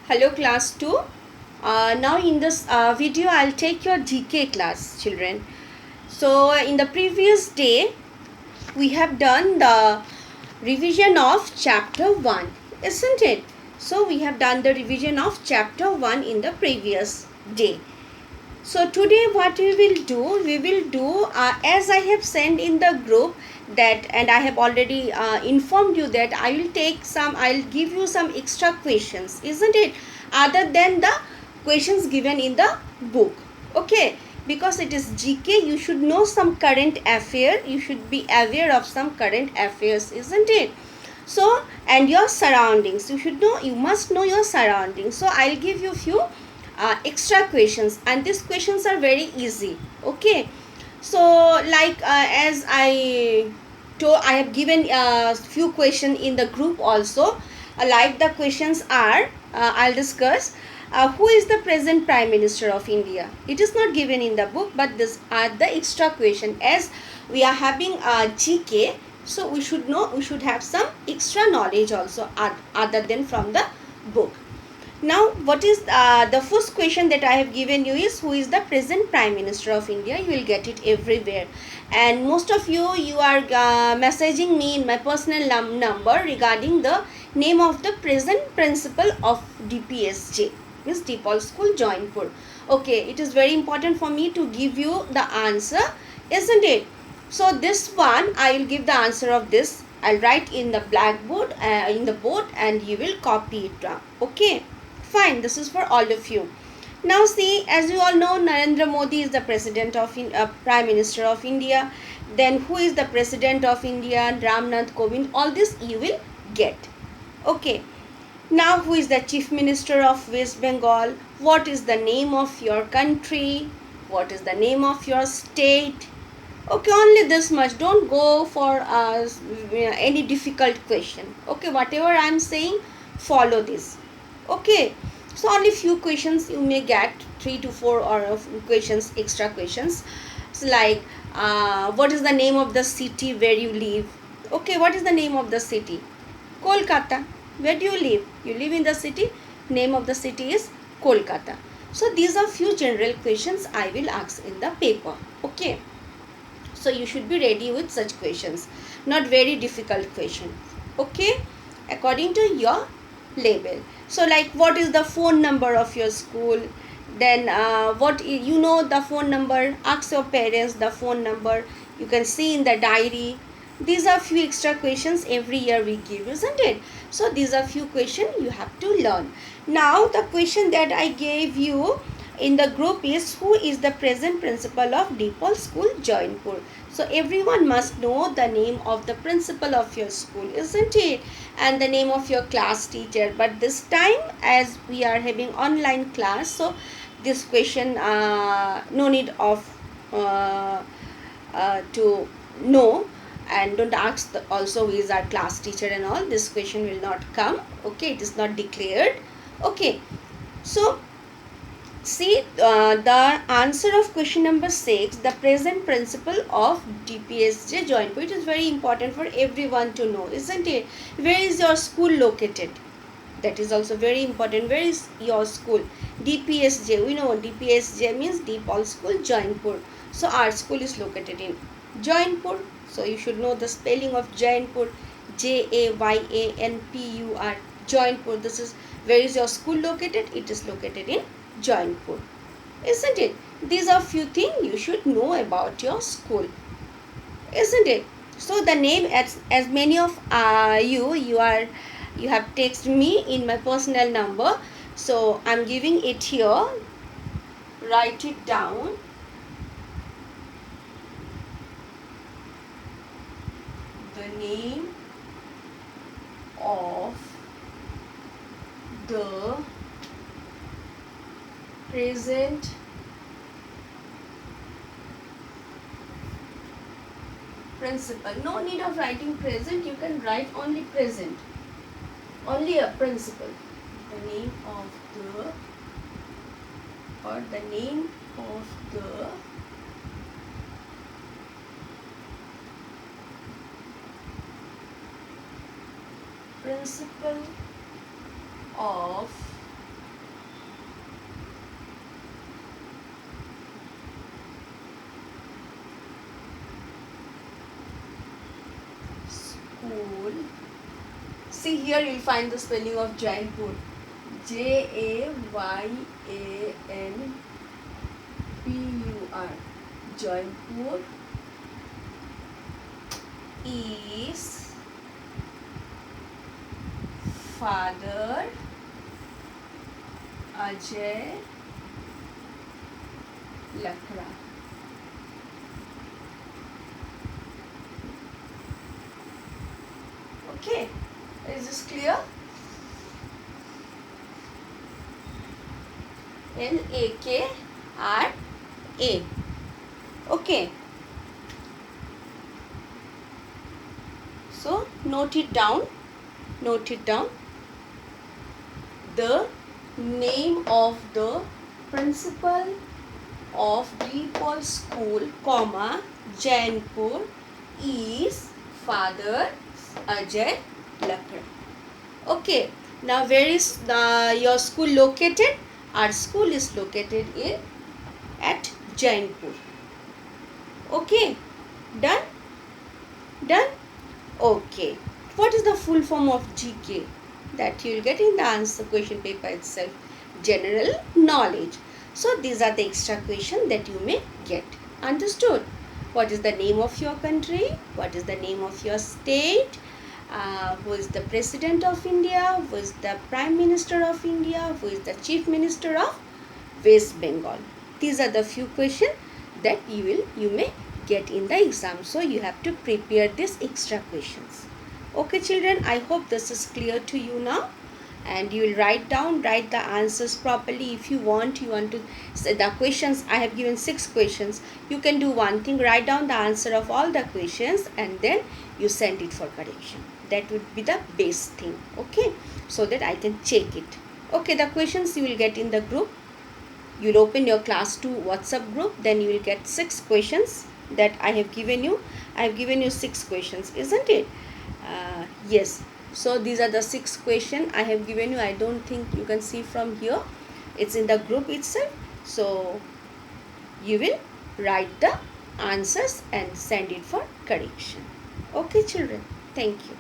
Hello class 2. Now in this video I'll take your GK class, children. So in the previous day we have done the revision of chapter 1, isn't it? So we have done the revision of chapter 1 in the previous day. So today what we will do as I have sent in the group that, and I have already informed you that I'll give you some extra questions, isn't it? Other than the questions given in the book. Okay, because it is GK, you should know some current affair, you should be aware of some current affairs, isn't it? So, and your surroundings, you must know your surroundings. So I'll give you few extra questions, and these questions are very easy. Okay, so like as I have given a few questions in the group also. Like the questions are, I'll discuss. Who is the present Prime Minister of India? It is not given in the book, but this are the extra question. As we are having GK, so we should know, we should have some extra knowledge also other than from the book. Now, what is the first question that I have given you is, who is the present Prime Minister of India? You will get it everywhere. And most of you are messaging me in my personal number regarding the name of the present principal of DPSJ, Miss Deepal School, Jaunpur. Okay, it is very important for me to give you the answer, isn't it? So this one, I will give the answer of this. I'll write in the blackboard, in the board, and you will copy it down. Okay. Fine, this is for all of you. Now see, as you all know, Narendra Modi is the Prime Minister of India. Then who is the President of India? Ramnath Kovind. All this you will get. Okay. Now who is the Chief Minister of West Bengal? What is the name of your country? What is the name of your state? Okay, only this much. Don't go for any difficult question. Okay, whatever I am saying, follow this. Okay, so only few questions you may get, 3 to 4 or questions, extra questions. So like, what is the name of the city where you live? Okay, what is the name of the city? Kolkata. Where do you live? You live in the city. Name of the city is Kolkata. So these are few general questions I will ask in the paper. Okay. So you should be ready with such questions, not very difficult question. Okay, according to your level. So like, what is the phone number of your school? Then you know the phone number, ask your parents the phone number, you can see in the diary. These are few extra questions every year we give, isn't it? So these are few questions you have to learn. Now the question that I gave you in the group is, who is the present principal of Deepal School, Jaunpur? So everyone must know the name of the principal of your school, isn't it? And the name of your class teacher. But this time, as we are having online class, so this question, no need of to know, and don't ask also who is our class teacher and all. This question will not come. Okay, it is not declared. Okay, so see, the answer of question number 6, the present principal of DPSJ Jaunpur. It is very important for everyone to know, isn't it? Where is your school located? That is also very important. Where is your school? DPSJ. We know DPSJ means Deepal School, Jaunpur. So our school is located in Jaunpur. So you should know the spelling of Jaunpur. Jayanpur. Jaunpur. This is, where is your school located? It is located in Jaunpur, isn't it? These are few things you should know about your school, isn't it? So the name, as many of you have texted me in my personal number, so I'm giving it here. Write it down. The name of the present principal. No need of writing present, you can write only present, only a principal. The name of the, or the name of the principal of See here, you'll find the spelling of Jainpur. Jayanpur. Jainpur is Father Ajay Lakra. Okay, is this clear? Lakra. Okay. So note it down. Note it down. The name of the principal of Deepal School, comma, Jainpur is Father Ajay Lakra. Okay. Now where is your school located? Our school is located at Jainpur. Okay. Done? Done? Okay. What is the full form of GK? That you will get in the answer question paper itself. General knowledge. So these are the extra questions that you may get. Understood? What is the name of your country? What is the name of your state? Who is the President of India? Who is the Prime Minister of India? Who is the Chief Minister of West Bengal? These are the few questions that you may get in the exam. So you have to prepare these extra questions. Okay children, I hope this is clear to you now, and you will write the answers properly. If you want to say the questions, I have given 6 questions. You can do one thing, write down the answer of all the questions and then you send it for correction. That would be the best thing, okay, so that I can check it. Okay, the questions you will get in the group. You'll open your class 2 WhatsApp group, then you will get 6 questions that I have given you. I have given you 6 questions, isn't it? Yes. So these are the 6 questions I have given you. I don't think you can see from here. It's in the group itself. So you will write the answers and send it for correction. Okay children. Thank you.